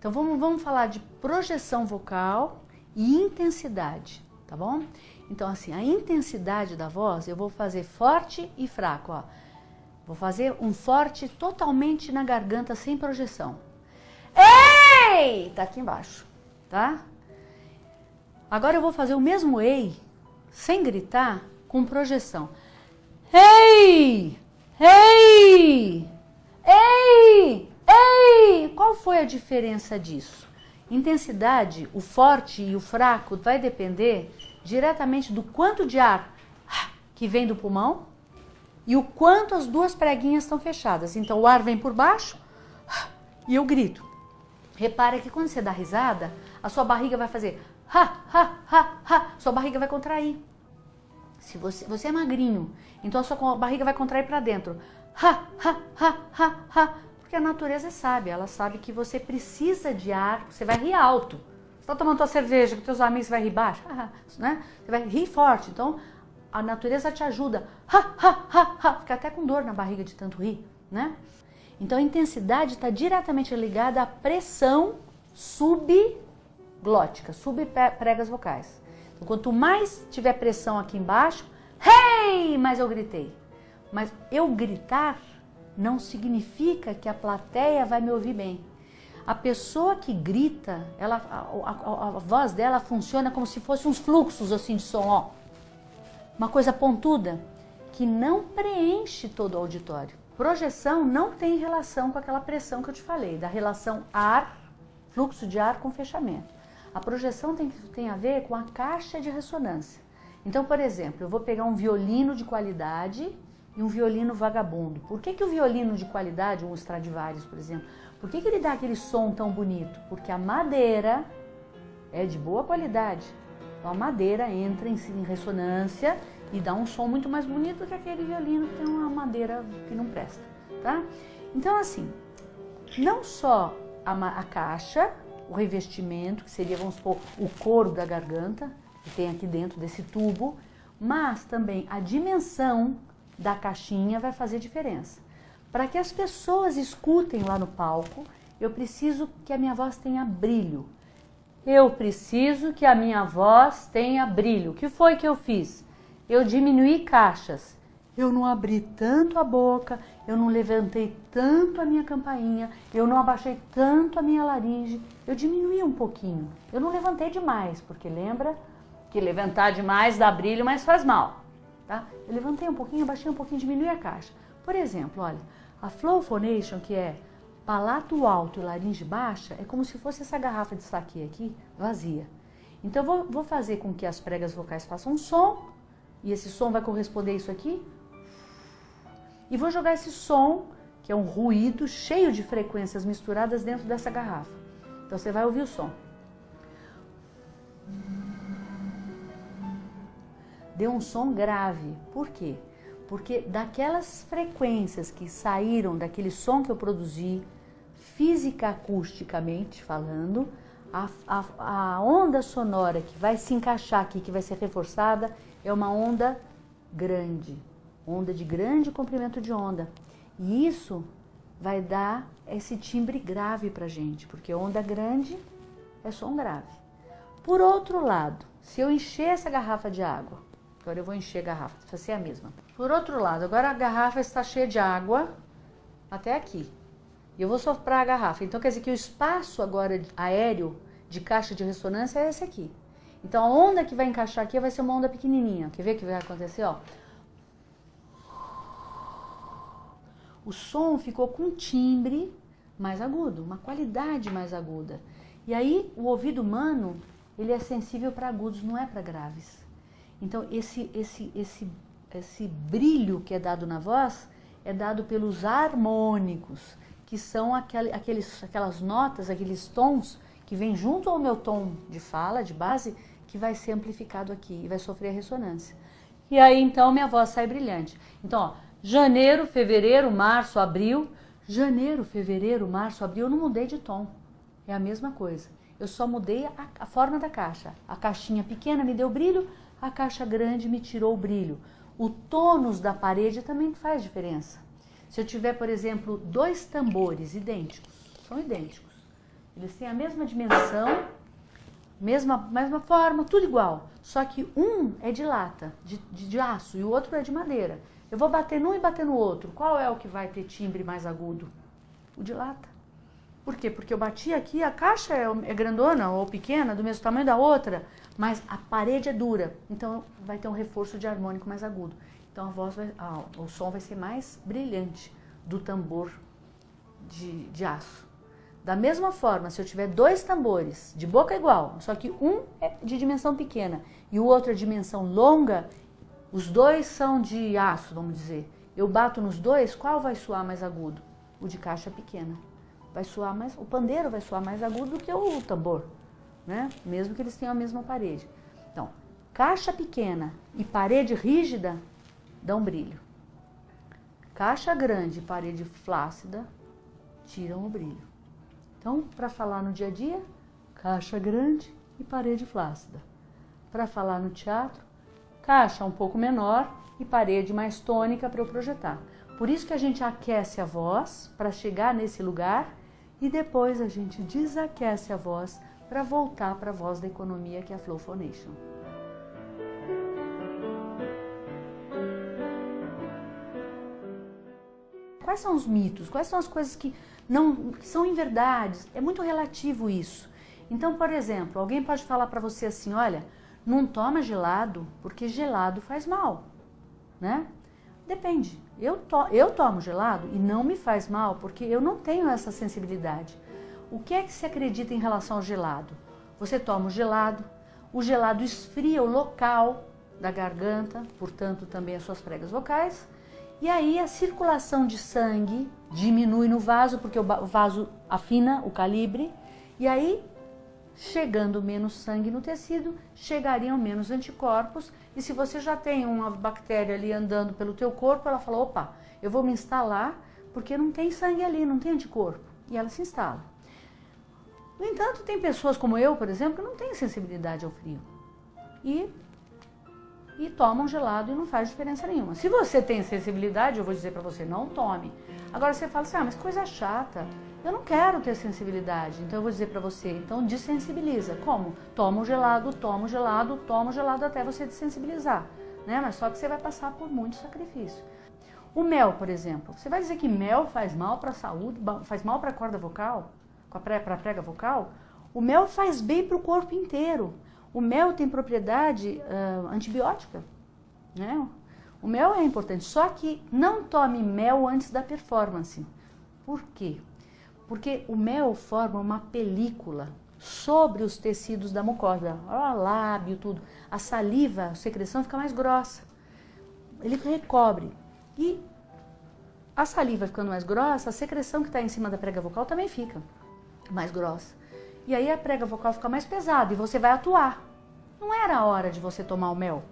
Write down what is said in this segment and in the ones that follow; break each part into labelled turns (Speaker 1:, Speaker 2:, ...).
Speaker 1: Então vamos falar de projeção vocal e intensidade, tá bom? Então assim, a intensidade da voz eu vou fazer forte e fraco, ó. Vou fazer um forte totalmente na garganta, sem projeção. Ei! Tá aqui embaixo, tá? Agora eu vou fazer o mesmo ei, sem gritar, com projeção. Ei! Ei! Ei! Ei! Qual foi a diferença disso? Intensidade, o forte e o fraco vai depender diretamente do quanto de ar que vem do pulmão e o quanto as duas preguinhas estão fechadas. Então o ar vem por baixo e eu grito. Repara que quando você dá risada, a sua barriga vai fazer ha, ha, ha, ha. Sua barriga vai contrair. Se você é magrinho, então a sua barriga vai contrair para dentro. Ha, ha, ha, ha, ha. Porque a natureza é sábia, ela sabe que você precisa de ar, você vai rir alto. Você está tomando tua cerveja com teus amigos, você vai rir baixo, né? Você vai rir forte, então a natureza te ajuda. Ha, ha, ha, ha. Fica até com dor na barriga de tanto rir, né? Então a intensidade está diretamente ligada à pressão subglótica, subpregas vocais. Então, quanto mais tiver pressão aqui embaixo, hey, mais eu gritei. Mas eu gritar não significa que a plateia vai me ouvir bem. A pessoa que grita, a voz dela funciona como se fosse uns fluxos assim de som, ó. Uma coisa pontuda que não preenche todo o auditório. Projeção não tem relação com aquela pressão que eu te falei, da relação ar, fluxo de ar com fechamento. A projeção tem a ver com a caixa de ressonância. Então, por exemplo, eu vou pegar um violino de qualidade e um violino vagabundo. Por que o violino de qualidade, um Stradivarius, por exemplo, por que ele dá aquele som tão bonito? Porque a madeira é de boa qualidade. Então, a madeira entra em ressonância e dá um som muito mais bonito do que aquele violino que tem uma madeira que não presta, tá? Então, assim, não só a caixa, o revestimento, que seria, vamos supor, o couro da garganta, que tem aqui dentro desse tubo, mas também a dimensão da caixinha vai fazer diferença. Para que as pessoas escutem lá no palco, eu preciso que a minha voz tenha brilho. Eu preciso que a minha voz tenha brilho. O que foi que eu fiz? Eu diminuí caixas. Eu não abri tanto a boca, eu não levantei tanto a minha campainha, eu não abaixei tanto a minha laringe. Eu diminuí um pouquinho. Eu não levantei demais, porque lembra que levantar demais dá brilho, mas faz mal. Tá? Eu levantei um pouquinho, abaixei um pouquinho, diminui a caixa. Por exemplo, olha, a Flow Phonation, que é palato alto e laringe baixa, é como se fosse essa garrafa de saquê aqui, vazia. Então eu vou fazer com que as pregas vocais façam um som, e esse som vai corresponder a isso aqui. E vou jogar esse som, que é um ruído cheio de frequências misturadas dentro dessa garrafa. Então você vai ouvir o som. Deu um som grave. Por quê? Porque daquelas frequências que saíram daquele som que eu produzi, física acusticamente falando, a onda sonora que vai se encaixar aqui, que vai ser reforçada, é uma onda grande, onda de grande comprimento de onda. E isso vai dar esse timbre grave pra gente, porque onda grande é som grave. Por outro lado, se eu encher essa garrafa de água, agora eu vou encher a garrafa, vai ser a mesma. Por outro lado, agora a garrafa está cheia de água até aqui. E eu vou soprar a garrafa. Então quer dizer que o espaço agora aéreo de caixa de ressonância é esse aqui. Então a onda que vai encaixar aqui vai ser uma onda pequenininha. Quer ver o que vai acontecer? Ó. O som ficou com um timbre mais agudo, uma qualidade mais aguda. E aí o ouvido humano, ele é sensível para agudos, não é para graves. Então esse brilho que é dado na voz é dado pelos harmônicos, que são aquelas notas, aqueles tons que vêm junto ao meu tom de fala, de base, que vai ser amplificado aqui e vai sofrer a ressonância. E aí então minha voz sai brilhante. Então, ó, janeiro, fevereiro, março, abril. Janeiro, fevereiro, março, abril, eu não mudei de tom. É a mesma coisa. Eu só mudei a forma da caixa. A caixinha pequena me deu brilho, a caixa grande me tirou o brilho. O tônus da parede também faz diferença. Se eu tiver, por exemplo, dois tambores idênticos, são idênticos, Eles têm a mesma dimensão, mesma forma, tudo igual. Só que um é de lata, de aço, e o outro é de madeira. Eu vou bater num e bater no outro. Qual é o que vai ter timbre mais agudo? O de lata. Por quê? Porque eu bati aqui, a caixa é grandona ou pequena, do mesmo tamanho da outra, mas a parede é dura. Então vai ter um reforço de harmônico mais agudo. Então o som vai ser mais brilhante do tambor de aço. Da mesma forma, se eu tiver dois tambores de boca igual, só que um é de dimensão pequena e o outro é de dimensão longa, os dois são de aço, vamos dizer. Eu bato nos dois, qual vai soar mais agudo? O de caixa pequena. Vai soar mais, o pandeiro vai soar mais agudo do que o tambor, né? Mesmo que eles tenham a mesma parede. Então, caixa pequena e parede rígida dão brilho. Caixa grande e parede flácida tiram o brilho. Então, para falar no dia a dia, caixa grande e parede flácida. Para falar no teatro, caixa um pouco menor e parede mais tônica para eu projetar. Por isso que a gente aquece a voz para chegar nesse lugar e depois a gente desaquece a voz para voltar para a voz da economia, que é a Flow Phonation. Quais são os mitos? Quais são as coisas que são inverdades? É muito relativo isso. Então, por exemplo, alguém pode falar para você assim, olha, não toma gelado porque gelado faz mal, né? Depende. Eu tomo gelado e não me faz mal porque eu não tenho essa sensibilidade. O que é que se acredita em relação ao gelado? Você toma o gelado esfria o local da garganta, portanto também as suas pregas vocais, e aí a circulação de sangue diminui no vaso, porque o vaso afina o calibre, e aí, chegando menos sangue no tecido, chegariam menos anticorpos, e se você já tem uma bactéria ali andando pelo teu corpo, ela fala, opa, eu vou me instalar, porque não tem sangue ali, não tem anticorpo, e ela se instala. No entanto, tem pessoas como eu, por exemplo, que não têm sensibilidade ao frio, e tomam gelado e não faz diferença nenhuma. Se você tem sensibilidade, eu vou dizer para você, não tome. Agora você fala assim, mas coisa chata, eu não quero ter sensibilidade, então eu vou dizer para você, então desensibiliza. Como? Toma o gelado, toma o gelado, toma o gelado até você desensibilizar, né? Mas só que você vai passar por muito sacrifício. O mel, por exemplo, você vai dizer que mel faz mal para a saúde, faz mal para a corda vocal, para a prega vocal? O mel faz bem para o corpo inteiro. O mel tem propriedade antibiótica, né? O mel é importante, só que não tome mel antes da performance. Por quê? Porque o mel forma uma película sobre os tecidos da mucosa, o lábio, tudo. A saliva, a secreção fica mais grossa. Ele recobre. E a saliva ficando mais grossa, a secreção que está em cima da prega vocal também fica mais grossa. E aí a prega vocal fica mais pesada e você vai atuar. Não era a hora de você tomar o mel,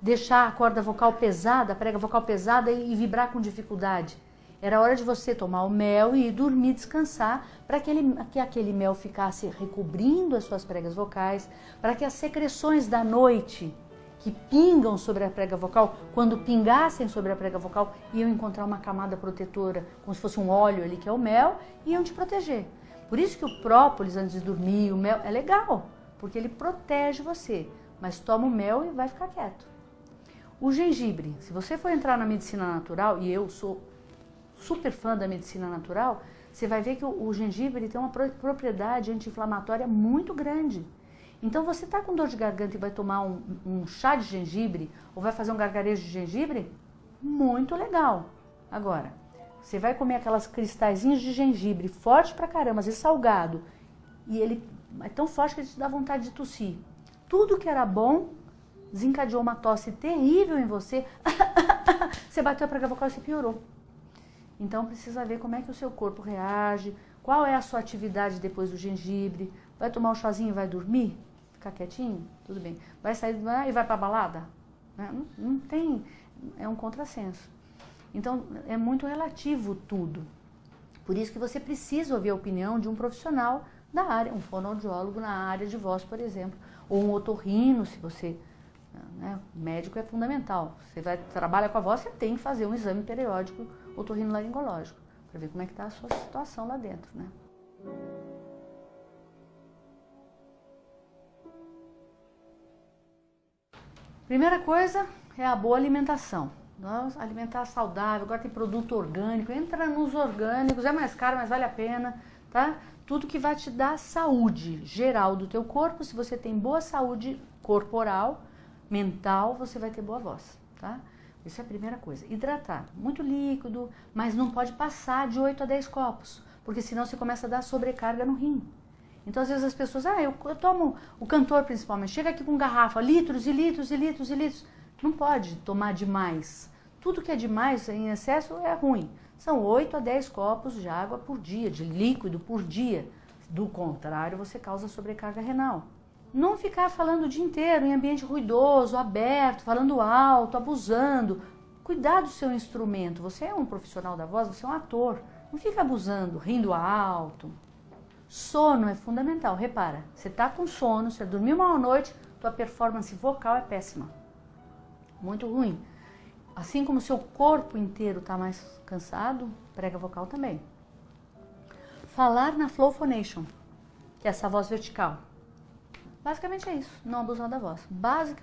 Speaker 1: deixar a corda vocal pesada, a prega vocal pesada e vibrar com dificuldade. Era a hora de você tomar o mel e ir dormir, descansar, para que aquele mel ficasse recobrindo as suas pregas vocais, para que as secreções da noite que pingam sobre a prega vocal, quando pingassem sobre a prega vocal, iam encontrar uma camada protetora, como se fosse um óleo ali, que é o mel, e iam te proteger. Por isso que o própolis, antes de dormir, o mel, é legal, porque ele protege você, mas toma o mel e vai ficar quieto. O gengibre, se você for entrar na medicina natural, e eu sou super fã da medicina natural, você vai ver que o gengibre tem uma propriedade anti-inflamatória muito grande. Então você está com dor de garganta e vai tomar um chá de gengibre, ou vai fazer um gargarejo de gengibre, muito legal. Agora, você vai comer aquelas cristalzinhos de gengibre, forte pra caramba, às vezes salgado, e ele é tão forte que ele te dá vontade de tossir. Tudo que era bom desencadeou uma tosse terrível em você, você bateu a prega vocal e se piorou. Então precisa ver como é que o seu corpo reage, qual é a sua atividade depois do gengibre, vai tomar um chazinho e vai dormir? Ficar quietinho? Tudo bem. Vai sair e vai pra balada? Não tem, é um contrassenso. Então, é muito relativo tudo. Por isso que você precisa ouvir a opinião de um profissional da área, um fonoaudiólogo na área de voz, por exemplo, ou um otorrino, se você, né, médico é fundamental. Você trabalha com a voz, você tem que fazer um exame periódico otorrinolaringológico, para ver como é que está a sua situação lá dentro, né? Primeira coisa é a boa alimentação. Nós alimentar saudável, agora tem produto orgânico, entra nos orgânicos, é mais caro, mas vale a pena, tá? Tudo que vai te dar saúde geral do teu corpo. Se você tem boa saúde corporal, mental, você vai ter boa voz, tá? Isso é a primeira coisa. Hidratar, muito líquido, mas não pode passar de 8 a 10 copos, porque senão você começa a dar sobrecarga no rim. Então, às vezes as pessoas, eu tomo, o cantor principalmente, chega aqui com garrafa, litros e litros e litros e litros. Não pode tomar demais. Tudo que é demais, em excesso, é ruim. São 8 a 10 copos de água por dia, de líquido por dia. Do contrário, você causa sobrecarga renal. Não ficar falando o dia inteiro em ambiente ruidoso, aberto, falando alto, abusando. Cuidar do seu instrumento. Você é um profissional da voz, você é um ator. Não fica abusando, rindo alto. Sono é fundamental. Repara, você está com sono, você dormiu mal à noite, tua performance vocal é péssima. Muito ruim. Assim como o seu corpo inteiro está mais cansado, prega vocal também. Falar na Flow Phonation, que é essa voz vertical. Basicamente é isso, não abusar da voz. Basicamente.